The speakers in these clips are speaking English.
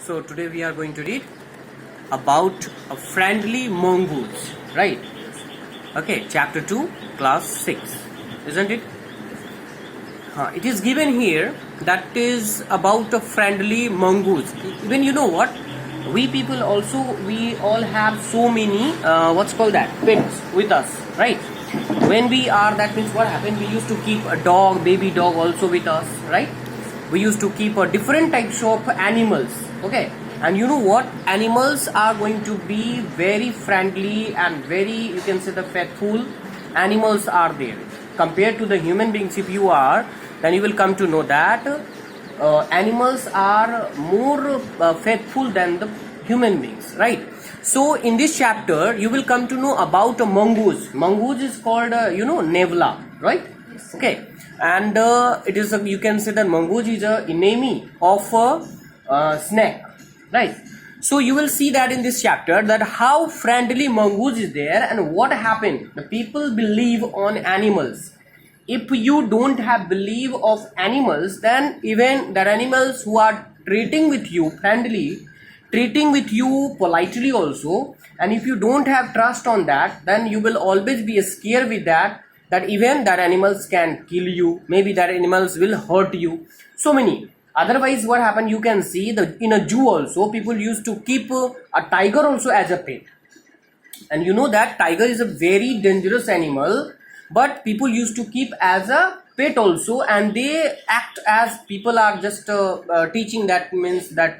So today we are going to read about a friendly mongoose, right? Okay, chapter 2, class 6, isn't it? It is given here that is about a friendly mongoose. Even you know what? We people also, we all have so many, what's called that? Pets with us, right? When we are, that means what happened? We used to keep a dog, baby dog also with us, right? We used to keep different types of animals, okay? And you know what? Animals are going to be very friendly and very, you can say, the faithful animals are there. Compared to the human beings, if you are, then you will come to know that animals are more faithful than the human beings, right? So in this chapter, you will come to know about a mongoose. Mongoose is called, Nevla, right? Okay, and it is you can say that mongoose is a enemy of a snake, right? So you will see that in this chapter that how friendly mongoose is there and what happened. The people believe on animals. If you don't have belief of animals, then even the animals who are treating with you friendly, treating with you politely also, and if you don't have trust on that, then you will always be scared with that even that animals can kill you, maybe that animals will hurt you, so many. Otherwise what happened, you can see that in a zoo also people used to keep a tiger also as a pet. And you know that tiger is a very dangerous animal, but people used to keep as a pet also, and they act as people are just teaching, that means that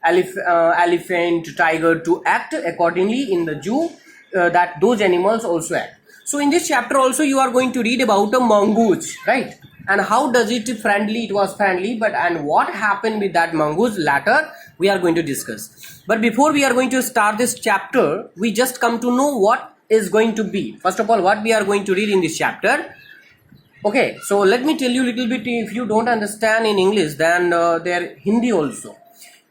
elephant, tiger to act accordingly in the zoo, that those animals also act. So in this chapter also you are going to read about a mongoose, right? And how does it friendly, it was friendly, but and what happened with that mongoose later we are going to discuss. But before we are going to start this chapter, we just come to know what is going to be. First of all, what we are going to read in this chapter. Okay, so let me tell you a little bit. If you don't understand in English, then there Hindi also.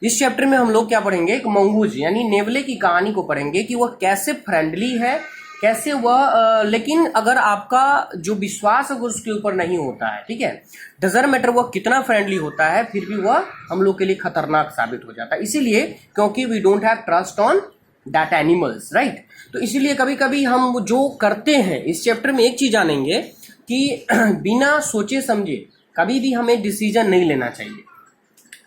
इस chapter में हम लोग क्या पढ़ेंगे, एक mongoose यानी नेवले की कहानी को पढ़ेंगे कि वह कैसे फ्रेंडली है, कैसे वह लेकिन अगर आपका जो विश्वास अगर उसके ऊपर नहीं होता है, ठीक है, डजंट मैटर वह कितना फ्रेंडली होता है, फिर भी वह हम लोग के लिए खतरनाक साबित हो जाता है, इसीलिए क्योंकि we don't have trust on that animals, right? तो इसीलिए कभी कभी हम जो करते हैं, इस चैप्टर में एक चीज जानेंगे कि बिना सोचे समझे कभी भी हमें डिसीजन नहीं लेना चाहिए.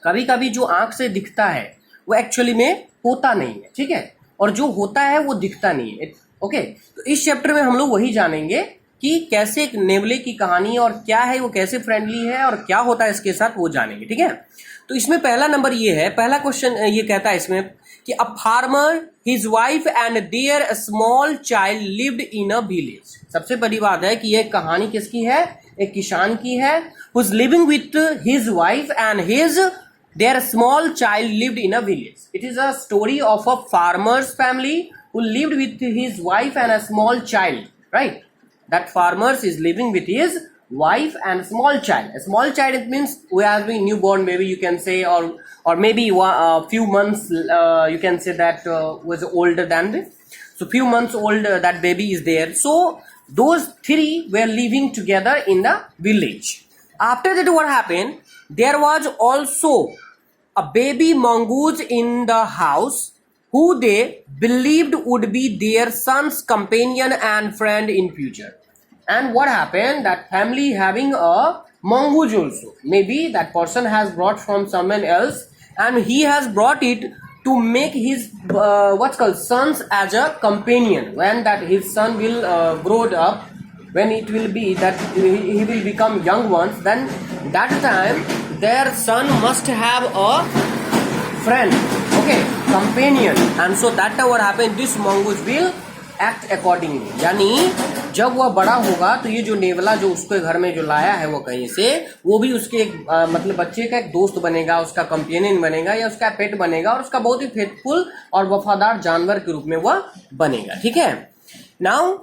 कभी कभी जो आंख से दिखता है वो एक्चुअली में होता नहीं है, ठीक है, और जो होता है वो दिखता नहीं है. ओके, तो इस चैप्टर में हम लोग वही जानेंगे कि कैसे एक नेवले की कहानी और क्या है, वो कैसे फ्रेंडली है और क्या होता है इसके साथ, वो जानेंगे, ठीक है. तो इसमें पहला नंबर ये है, पहला क्वेश्चन ये कहता है इसमें कि a farmer, his wife and their small child lived in a village. सबसे बड़ी बात है कि ये कहानी किसकी है, एक किसान की है, who is living with his wife and his their small child lived in a village. It is a story of a farmer's family who lived with his wife and a small child, right? That farmers is living with his wife and a small child. A small child, it means who has been newborn, maybe you can say, or maybe a few months, you can say that was older than this. So few months old, that baby is there. So those three were living together in the village. After that, what happened? There was also a baby mongoose in the house who they believed would be their son's companion and friend in future. And what happened, that family having a mongoose also, maybe that person has brought from someone else and he has brought it to make his what's called sons as a companion. When that his son will grow up, when it will be that he will become young ones, then that time their son must have a friend, okay, companion, and so that what happened, this mongoose will act accordingly. यानी जब वह बड़ा होगा तो ये जो नेवला जो उसके घर में जो लाया है वो कहीं से, वो भी उसके एक मतलब बच्चे का एक दोस्त बनेगा, उसका कंपेनियन बनेगा या उसका पेट बनेगा और उसका बहुत ही फेथफुल और वफादार जानवर के रूप में वह बनेगा, ठीक है. Now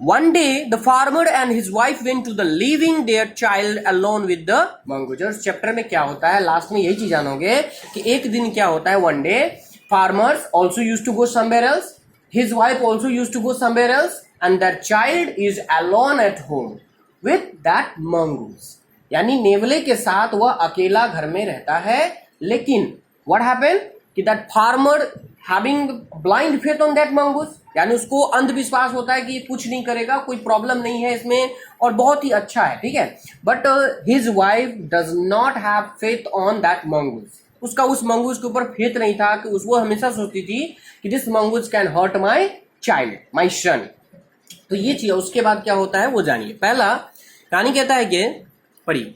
one day the farmer and his wife went to the leaving their child alone with the mongoose. Chapter में क्या होता है, लास्ट में यही चीज जानोगे कि एक दिन क्या होता है. one day farmers also used to go somewhere else, his wife also used to go somewhere else, and that child is alone at home with that mongoose. यानी नेवले के साथ वह अकेला घर में रहता है. लेकिन what happened, कि that farmer having blind faith on that mongoose, यानी उसको अंधविश्वास होता है कि ये कुछ नहीं करेगा, कोई प्रॉब्लम नहीं है इसमें और बहुत ही अच्छा है, ठीक है. But his wife does not have faith on that mongoose. उसका उस मंगूस के ऊपर फेथ नहीं था, कि उसको हमेशा सोचती थी कि this mongoose can hurt my child, my son. तो ये चीज, उसके बाद क्या होता है वो जानिए. पहला कहानी कहता है कि पढ़िए.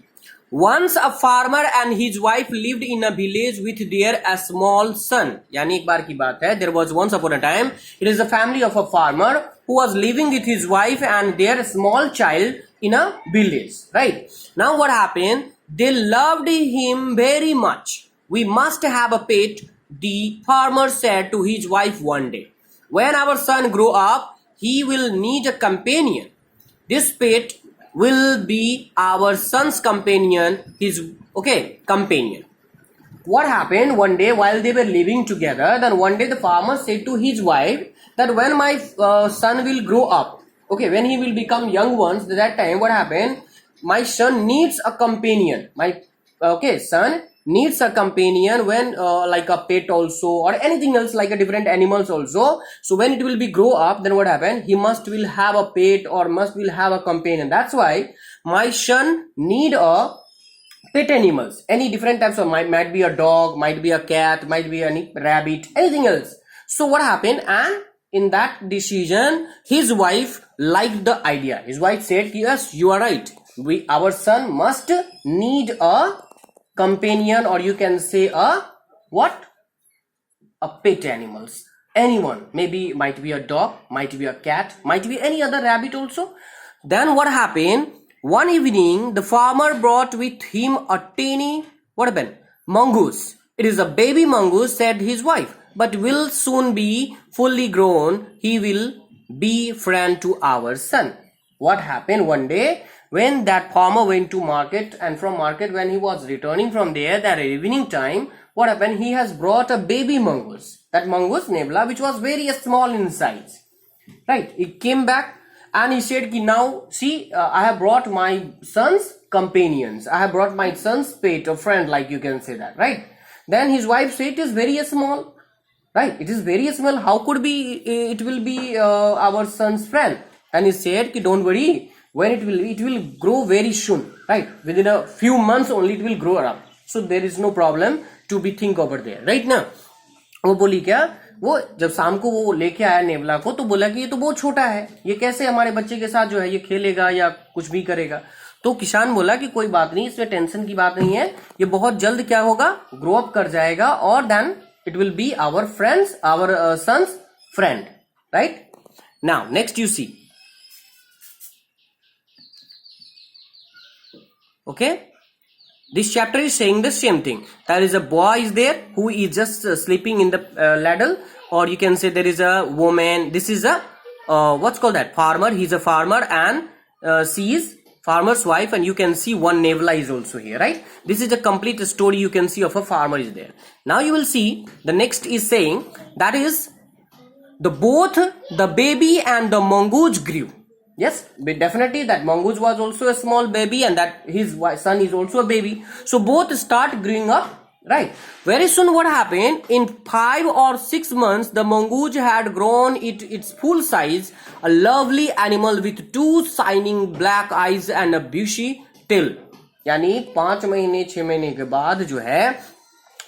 Once a farmer and his wife lived in a village with their a small son. यानी एक बार की बात है. There was once upon a time. It is the family of a farmer who was living with his wife and their small child in a village. Right? Now what happened? They loved him very much. We must have a pet, the farmer said to his wife one day. When our son grow up, he will need a companion. This pet will be our son's companion, his companion. What happened one day while they were living together? Then one day the farmer said to his wife that when my son will grow up, when he will become young ones, that time what happened? My son needs a companion. My son needs a companion when like a pet also or anything else like a different animals also. So when it will be grow up, then what happened? He must will have a pet or must will have a companion. That's why my son need a pet animals, any different types of, might be a dog, might be a cat, might be a rabbit, anything else. So what happened? And in that decision, his wife liked the idea. His wife said, yes, you are right. Our son must need a companion, or you can say a what? A pet animals. Anyone, maybe might be a dog, might be a cat, might be any other rabbit also. Then what happened? One evening, the farmer brought with him a tiny, what happened? Mongoose. It is a baby mongoose, said his wife, but will soon be fully grown. He will be friend to our son. What happened one day when that farmer went to market, and from market when he was returning from there, that evening time, what happened? He has brought a baby mongoose. That mongoose, Nebula, which was very small in size. Right? He came back and he said, now see, I have brought my son's companions. I have brought my son's pet or friend, like you can say that, right? Then his wife said, it is very small. Right? It is very small. How could be, it will be our son's friend? And he said, don't worry. When it will grow very soon, right? Within a few months only it will grow up. So there is no problem to be think over there, right now. वो बोली क्या, वो जब शाम को वो लेके आया नेवला को, तो बोला कि ये तो बहुत छोटा है, ये कैसे हमारे बच्चे के साथ जो है ये खेलेगा या कुछ भी करेगा. तो किसान बोला कि कोई बात नहीं, इसमें टेंशन की बात नहीं है, ये बहुत जल्द क्या होगा, ग्रो अप कर जाएगा, और then it will be our friends, our son's friend, right. Now next you see. Okay, this chapter is saying the same thing. There is a boy is there who is just sleeping in the ladle, or you can say there is a woman. This is a what's called that, farmer. He's a farmer, and she is farmer's wife, and you can see one Nebula is also here, right? This is a complete story you can see of a farmer is there. Now you will see the next is saying that is both the baby and the mongoose grew. Yes, but definitely that mongoose was also a small baby, and that his son is also a baby. So both start growing up, right? Very soon what happened? In 5 or 6 months, the mongoose had grown its full size, a lovely animal with 2 shining black eyes and a bushy tail. यानी 5 महीने 6 महीने के बाद जो है,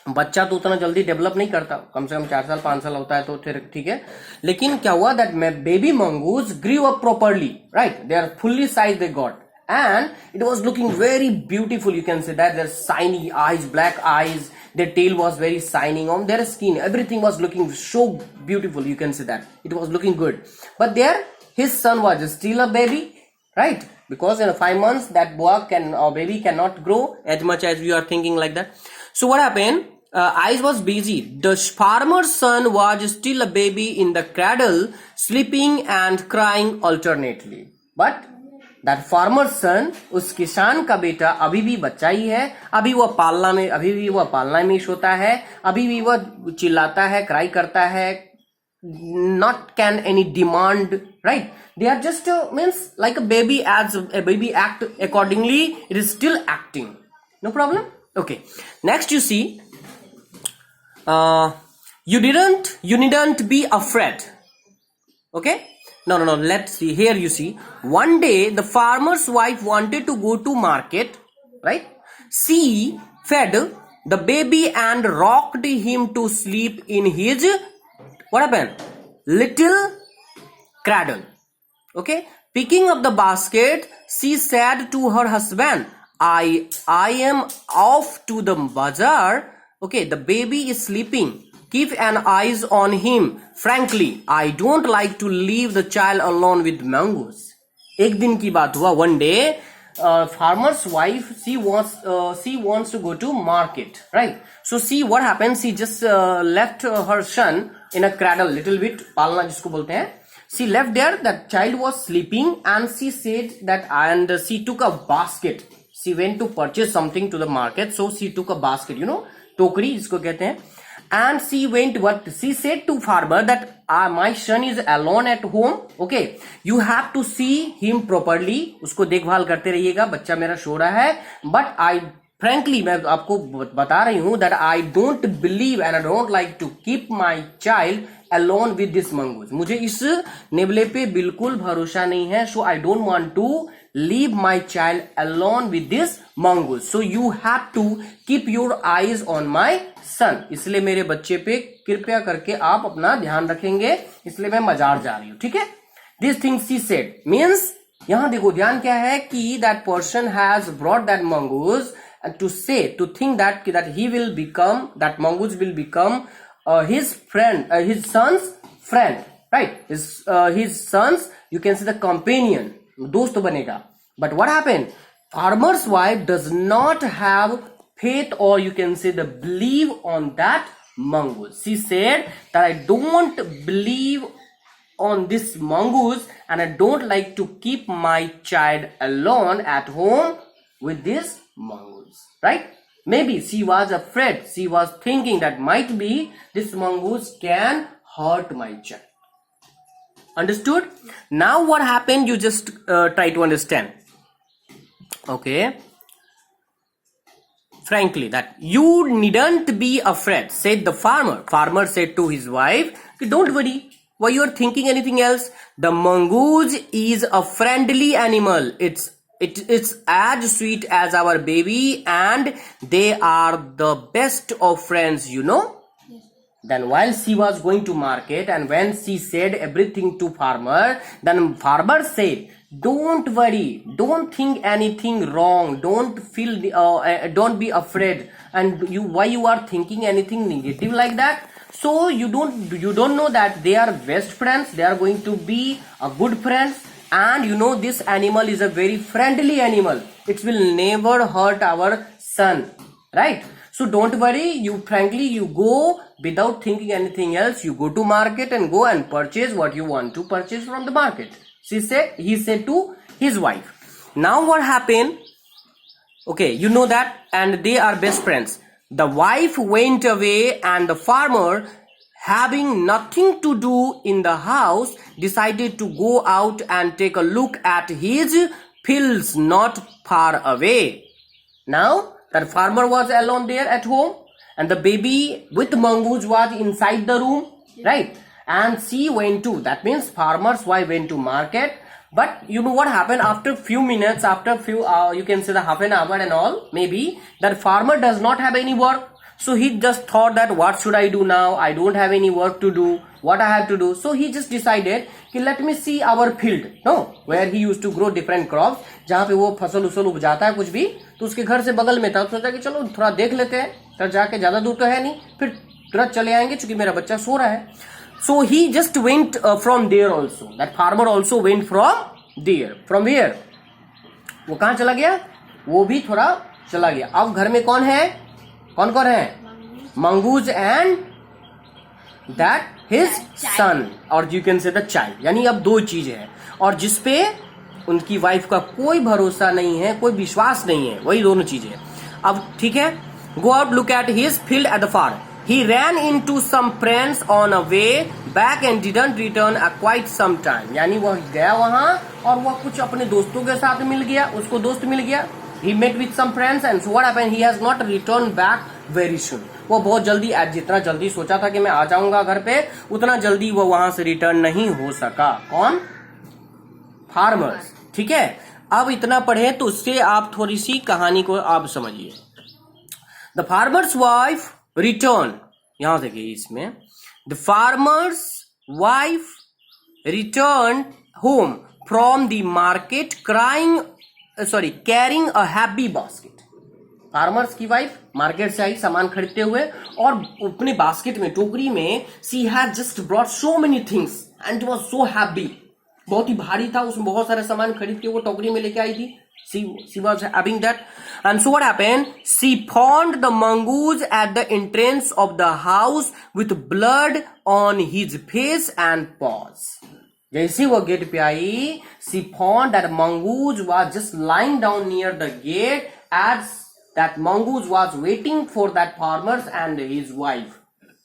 बच्चा तो उतना जल्दी डेवलप नहीं करता, कम से कम 4 साल 5 साल होता है तो फिर ठीक है. लेकिन क्या हुआ, that baby mongoose grew up properly, right? They are fully size they got, and it was looking very beautiful. You can say that their shiny eyes, black eyes, their tail was very shining on their skin, everything was looking so beautiful. You can say that it was looking good. But there his son was still a baby, right? Because in 5 months that boy baby cannot grow as much as we are thinking like that. So what happened? Eyes was busy. The farmer's son was still a baby in the cradle, sleeping and crying alternately. But that farmer's son, उस किसान का बेटा अभी भी बच्चा ही है, अभी वह पालना में सोता है, अभी भी वह चिल्लाता है, क्राई करता है, not can any demand, right? They are just means like a baby, as a baby act accordingly, it is still acting, no problem. Okay, next you see You needn't be afraid. Okay? No. Let's see. Here you see. One day the farmer's wife wanted to go to market, right? She fed the baby and rocked him to sleep in his, what happened? Little cradle. Okay? Picking up the basket, she said to her husband, I am off to the bazaar. Okay, the baby is sleeping. Keep an eyes on him. Frankly, I don't like to leave the child alone with mangoes. एक दिन की बात हुआ. One day, farmer's wife, she wants to go to market, right? So see what happens. She just left her son in a cradle, little bit पालना जिसको बोलते हैं. She left there. That child was sleeping, and she said that, and she took a basket. She went to purchase something to the market, so she took a basket. You know, टोकरी जिसको कहते हैं. And she went, what she said to farmer that my son is alone at home. Okay, you have to see him properly. उसको देखभाल करते रहिएगा, बच्चा मेरा सो रहा है. But I frankly, मैं आपको बता रही हूँ that I don't believe and I don't like to keep my child alone with this mongoose. मुझे इस नेवले पे बिल्कुल भरोसा नहीं है. So I don't want to leave my child alone with this mongoose. So you have to keep your eyes on my son. इसलिए मेरे बच्चे पे कृपया करके आप अपना ध्यान रखेंगे. इसलिए मैं मजार जा रही हूँ. ठीक है? This thing she said means, यहां देखो ध्यान क्या है कि that person has brought that mongoose to say, to think that he will become, that mongoose will become his friend, his son's friend, right? His son's, you can say the companion, दोस्त बनेगा. But what happened? Farmer's wife does not have faith, or you can say the believe on that mongoose. She said that I don't believe on this mongoose and I don't like to keep my child alone at home with this mongoose, right? Maybe she was afraid. She was thinking that might be this mongoose can hurt my child. Understood? Now what happened? You just try to understand. Okay. Frankly, that you needn't be afraid, said the farmer. Farmer said to his wife, don't worry. Why you are thinking anything else? The mongoose is a friendly animal. It's as sweet as our baby, and they are the best of friends, you know. Then while she was going to market, and when she said everything to farmer, then farmer said, don't worry, don't think anything wrong, don't feel, don't be afraid, and why you are thinking anything negative like that? So you don't know that they are best friends, they are going to be a good friends, and you know this animal is a very friendly animal. It will never hurt our son, right? So don't worry, you go without thinking anything else. You go to market and go and purchase what you want to purchase from the market. He said to his wife. Now what happened? Okay, you know that, and they are best friends. The wife went away, and the farmer, having nothing to do in the house, decided to go out and take a look at his fields not far away. Now, that farmer was alone there at home, and the baby with mongoose was inside the room, right? And she went to, that means farmer's wife went to market. But you know what happened? After few minutes, after few you can say the half an hour and all, maybe that farmer does not have any work. So he just thought that what should I do now? I don't have any work to do. What I have to do? So he just decided कि let me see our field, no, where he used to grow different crops. जहाँ पे वो फसल उसल उपजाता है कुछ भी, तो उसके घर से बगल में था. सोचा कि चलो थोड़ा देख लेते हैं. तर जाके ज्यादा दूर तो है नहीं, फिर तुरंत चले आएंगे क्योंकि मेरा बच्चा सो रहा है. So he just went from there also. That farmer also went from there. From where? वो कहाँ चला गया? वो भी थोड़ा चला गया. अब घर में कौन है? कौन कौन है? Mongoose and that his son, or you can say the child. यानी अब दो चीजें हैं, और जिसपे उनकी वाइफ का कोई भरोसा नहीं है, कोई विश्वास नहीं है, वही दोनों चीजें. अब ठीक है. Go out, look at his field at the farm. He ran into some friends on a way back and didn't return quite some time. यानी वह गया वहां और वह कुछ अपने दोस्तों के साथ मिल गया, उसको दोस्त मिल गया. He met with some friends, and so what happened? He has not returned back very soon. वो बहुत जल्दी, जितना जल्दी सोचा था कि मैं आ जाऊंगा घर पे, उतना जल्दी वो वहां से रिटर्न नहीं हो सका। कौन? फार्मर्स। ठीक है, अब इतना पढ़े तो उससे आप थोड़ी सी कहानी को आप समझिए। द फार्मर्स वाइफ रिटर्न, यहां देखिए इसमें, the farmer's wife return home from the market carrying a happy basket. Farmers की वाइफ मार्केट से आई सामान खरीदते हुए और अपने बास्केट में, टोकरी में, she had just brought so many things and was so happy. बहुत ही भारी था, उसमें बहुत सारे सामान खरीद के वो टोकरी में लेके आई थी। She was having that, and so what happened? She found the mongoose at the entrance of the house with blood on his face and paws. जैसे वो गेट पे आई, she found that mongoose was just lying down near the gate, as that mongoose was waiting for that farmers and his wife.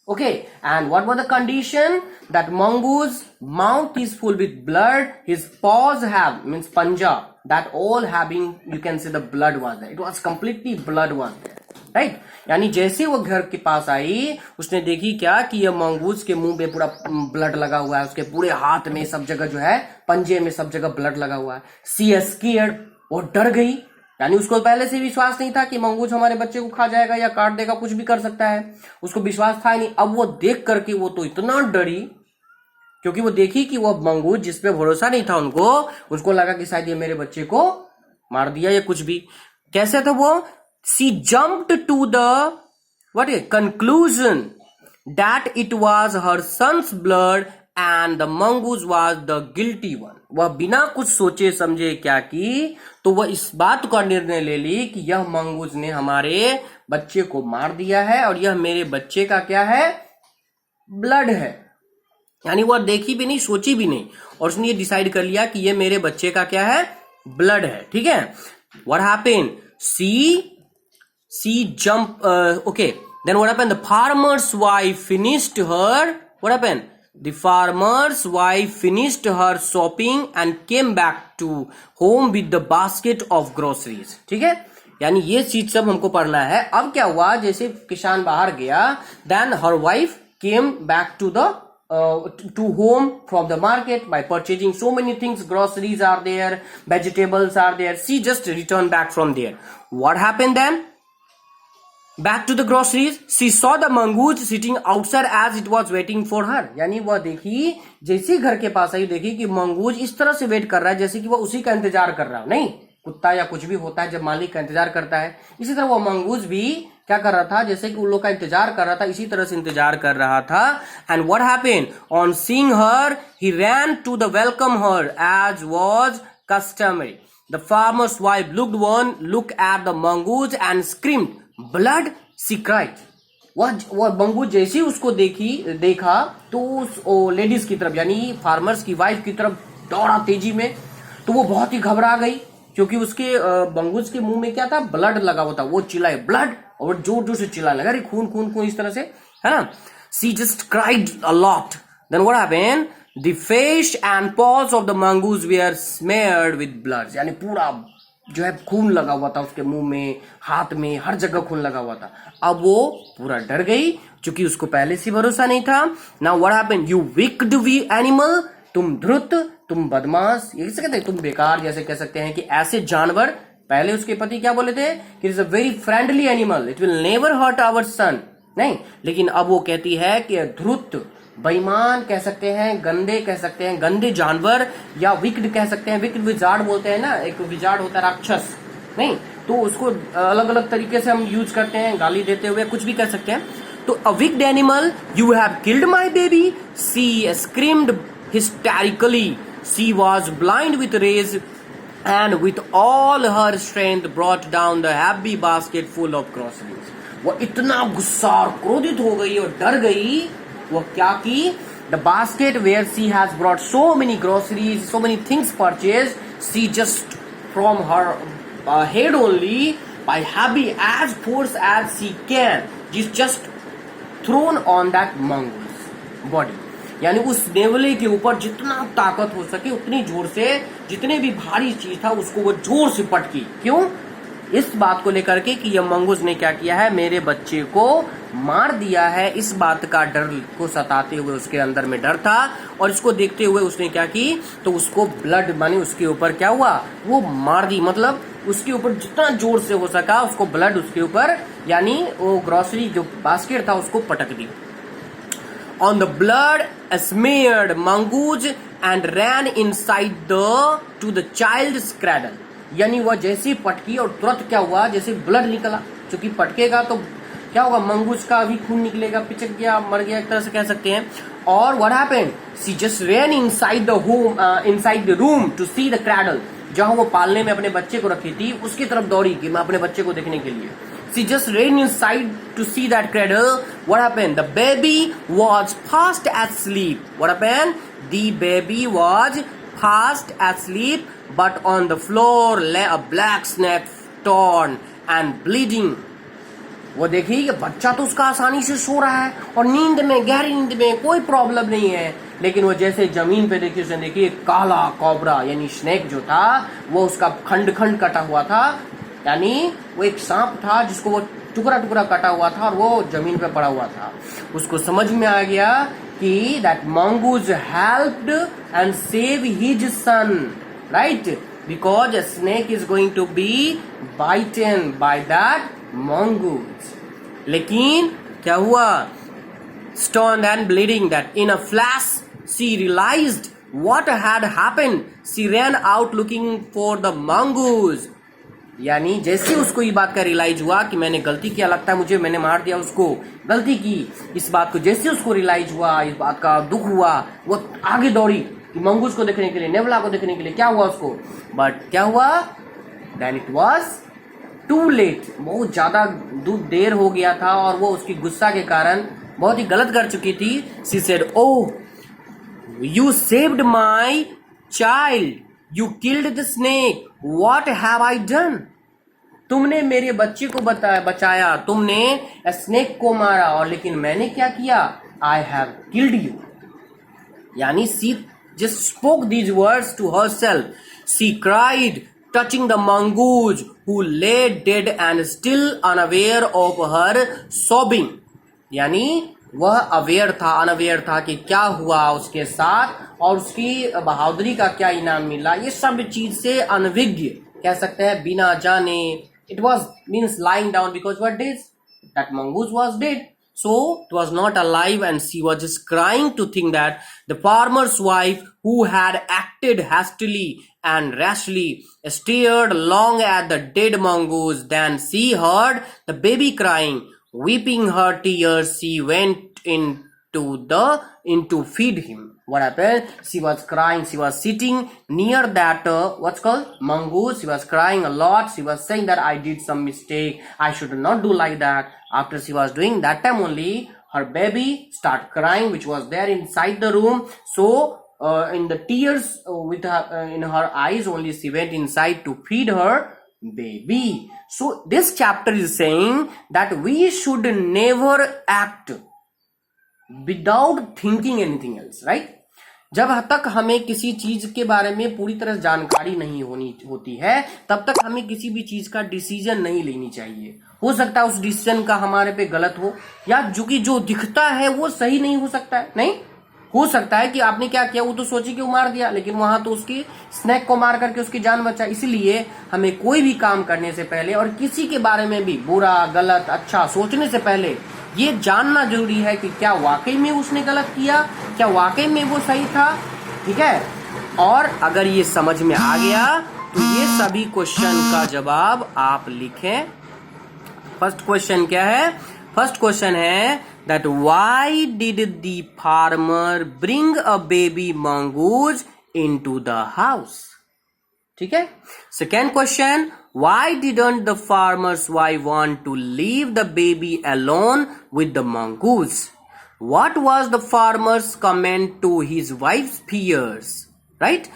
Okay, and what was the condition? That mongoose mouth is full with blood, his paws have, means panja, that all having, you can say the blood was there. It was completely blood was there, right? यानी जैसे वो घर के पास आई, उसने देखी क्या कि ये मंगूज के मुंह पे पूरा ब्लड लगा हुआ है, उसके पूरे हाथ में सब जगह जो है, पंजे में सब जगह ब्लड लगा हुआ है। सी स्केयर्ड, वो डर गई, यानी उसको पहले से विश्वास नहीं था कि मंगूज हमारे बच्चे को खा जाएगा या काट देगा, कुछ भी कर सकता है, उसको विश्वास था ही नहीं। अब वो देख करके वो तो इतना डरी, क्योंकि वो देखी कि वो मंगूज जिसपे भरोसा नहीं था उसको लगा कि शायद ये मेरे बच्चे को मार दिया या कुछ भी। कैसे था वो? She jumped to the what is conclusion that it was her son's blood and the mongoose was the guilty one. वह बिना कुछ सोचे समझे क्या की, तो वह इस बात का निर्णय ले ली कि यह मंगूज ने हमारे बच्चे को मार दिया है और यह मेरे बच्चे का क्या है? ब्लड है। यानी वह देखी भी नहीं, सोची भी नहीं, और उसने ये डिसाइड कर लिया कि ये मेरे बच्चे का क्या है? ब्लड है। ठीक है, what happened? She jump, okay, then what happened? The farmer's wife finished her, what happened? The farmer's wife finished her shopping and came back to home with the basket of groceries. ठीक है, यानी ये चीज सब हमको पढ़ना है। अब क्या हुआ, जैसे किसान बाहर गया, then her wife came back to the to home from the market by purchasing so many things. Groceries are there, vegetables are there. She just returned back from there. What happened then? Back to the groceries, she saw the mongoose sitting outside as it was waiting for her. यानी वह देखी, जैसे घर के पास आई, देखी कि mongoose इस तरह से वेट कर रहा है जैसे कि वह उसी का इंतजार कर रहा है। नहीं, कुत्ता या कुछ भी होता है जब मालिक का इंतजार करता है, इसी तरह वो मंगूज भी क्या कर रहा था, जैसे कि उन लोग का इंतजार कर रहा था, इसी तरह से इंतजार कर रहा था। And what happened? On seeing her he ran to the welcome her as was customary. The farmer's wife looked one look at the mongoose and screamed blood, she cried. वह मंगूज जैसे उसको देखा तो उस लेडीज की तरफ, यानी farmers की वाइफ की तरफ दौड़ा तेजी में, तो वो बहुत ही घबरा गई, क्योंकि उसके मंगूज के मुंह में क्या था? ब्लड लगा हुआ था। वो चिल्लाए ब्लड, और जोर जोर से चिल्लाने लगा, अरे खून खून खून, इस तरह से, है ना। She just cried a lot. Then what happened? The face and paws of the mongoose were smeared with blood. यानी पूरा जो है खून लगा हुआ था उसके मुंह में, हाथ में, हर जगह खून लगा हुआ था। अब वो पूरा डर गई, क्योंकि उसको पहले से भरोसा नहीं था। Now what happened? You wicked wee animal, तुम धृत, तुम बदमाश, ये कैसे कहते हैं? तुम बेकार, जैसे कह सकते हैं कि ऐसे जानवर। पहले उसके पति क्या बोले थे कि it is a very friendly animal, it will never hurt our son. नहीं, लेकिन अब वो कहती है कि धृत, बेईमान कह सकते हैं, गंदे कह सकते हैं, गंदे जानवर, या विक्ड कह सकते हैं। विक्ड विजार्ड बोलते हैं ना, एक विजार्ड होता है राक्षस, नहीं, तो उसको अलग अलग तरीके से हम यूज करते हैं, गाली देते हुए कुछ भी कह सकते हैं। तो a wicked animal, you have killed my baby, she screamed hysterically. She was blind with rage and with all her strength brought down the heavy basket full of groceries. वो इतना गुस्सा और क्रोधित हो गई और डर गई, वो क्या की? The basket where she has brought so many groceries, so many things purchased, she just from her head only, by heavy as force as she can, she's just thrown on that mongoose body. यानी उस नेवले के ऊपर जितना ताकत हो सके उतनी जोर से, जितने भी भारी चीज था उसको वो जोर से पटकी। क्यों? इस बात को लेकर के कि यह मंगूज ने क्या किया है? मेरे बच्चे को मार दिया है, इस बात का डर को सताते हुए उसके अंदर में डर था, और इसको देखते हुए उसने क्या की, तो उसको ब्लड मानी उसके ऊपर क्या हुआ, वो मार दी, मतलब उसके ऊपर जितना जोर से हो सका उसको ब्लड उसके ऊपर, यानी वो ग्रोसरी जो बास्केट था उसको पटक दी. On the blood smeared mongoose and ran inside to the child's cradle. यानी वह जैसे पटकी और तुरंत क्या हुआ, जैसे ब्लड निकला, क्योंकि पटकेगा तो क्या होगा, मंगूज का भी खून निकलेगा, पिचक गया, मर गया, एक तरह से कह सकते हैं. और what happened? She just ran inside the home, inside the room to see the cradle. जहां वो पालने में अपने बच्चे को रखी थी उसकी तरफ दौड़ी कि मैं अपने बच्चे को देखने के लिए. She just ran inside to see that cradle. What happened? The baby was fast asleep. What happened? The baby was fast asleep, but on the floor lay a black snake, torn and bleeding. वो देखिए कि बच्चा तो उसका आसानी से सो रहा है और नींद में, गहरी नींद में, कोई प्रॉब्लम नहीं है, लेकिन वो जैसे जमीन पे देखिए, उसने देखिए काला कोबरा यानी स्नेक जो था वो उसका खंड खंड कटा हुआ था, यानी वो एक सांप था जिसको वो टुकड़ा टुकड़ा कटा हुआ था और वो जमीन पे पड़ा हुआ था. उसको समझ में आ गया कि that mongoose helped and save his son, right? Because a snake is going to be bitten by that mongoose. लेकिन क्या हुआ? Stunned and bleeding, that in a flash she realized what had happened. She ran out looking for the mongoose. यानी जैसे उसको ये बात का realise हुआ कि मैंने गलती किया, लगता है मुझे, मैंने मार दिया उसको, गलती की, इस बात को जैसे उसको रियलाइज हुआ, इस बात का दुख हुआ, वो आगे दौड़ी कि मंगूस को देखने के लिए, नेवला को देखने के लिए. क्या हुआ उसको? बट क्या हुआ? Then it was too late. बहुत ज्यादा देर हो गया था और वो उसकी गुस्सा के कारण बहुत ही गलत कर चुकी थी. She said, oh you saved my child, You killed the snake. What have I done? तुमने मेरे बच्चे को बचाया, तुमने स्नेक को मारा, और लेकिन मैंने क्या किया? I have killed you. यानी she just spoke these words to herself. She cried, touching the mongoose who lay dead and still unaware of her sobbing. यानी वह अनअवेयर था कि क्या हुआ उसके साथ और उसकी बहादुरी का क्या इनाम मिला, ये सब चीज से अनभिज्ञ कह सकते हैं, बिना जाने. It was means lying down because what is that mongoose was dead, so it was not alive, and she was just crying to think that the farmer's wife, who had acted hastily and rashly, stared long at the dead mongoose. Then she heard the baby crying. Weeping her tears, she went into feed him. What happened? She was crying. She was sitting near that what's called mongoose. She was crying a lot. She was saying that I did some mistake. I should not do like that. After she was doing that time only, her baby start crying, which was there inside the room. So in the tears with her in her eyes only, she went inside to feed her baby. So this chapter is saying that we should never act without thinking anything else, right? जब तक हमें किसी चीज के बारे में पूरी तरह जानकारी नहीं होती है, तब तक हमें किसी भी चीज का डिसीजन नहीं लेनी चाहिए. हो सकता है उस डिसीजन का हमारे पे गलत हो, या जो दिखता है वो सही नहीं हो सकता है. नहीं हो सकता है कि आपने क्या किया, वो तो सोची कि वो मार दिया, लेकिन वहां तो उसकी स्नेक को मार करके उसकी जान बचा. इसलिए हमें कोई भी काम करने से पहले और किसी के बारे में भी बुरा गलत अच्छा सोचने से पहले ये जानना जरूरी है कि क्या वाकई में उसने गलत किया, क्या वाकई में वो सही था. ठीक है, और अगर ये समझ में आ गया तो ये सभी क्वेश्चन का जवाब आप लिखें. फर्स्ट क्वेश्चन क्या है? फर्स्ट क्वेश्चन है that why did the farmer bring a baby mongoose into the house? ठीक है. Second question, why didn't the farmer's wife want to leave the baby alone with the mongoose? What was the farmer's comment to his wife's fears? Right?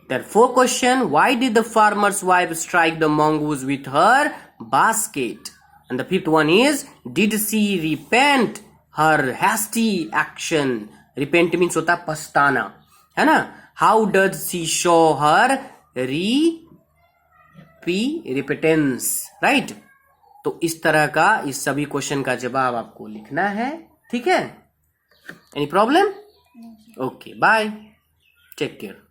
Therefore, question, why did the farmer's wife strike the mongoose with her basket? And the fifth one is, did she repent her hasty action? Repent means होता है पछताना, है ना. How does she show her repentance? Right? तो इस तरह का इस सभी क्वेश्चन का जवाब आपको लिखना है, ठीक है? Any problem? Okay, bye, take care.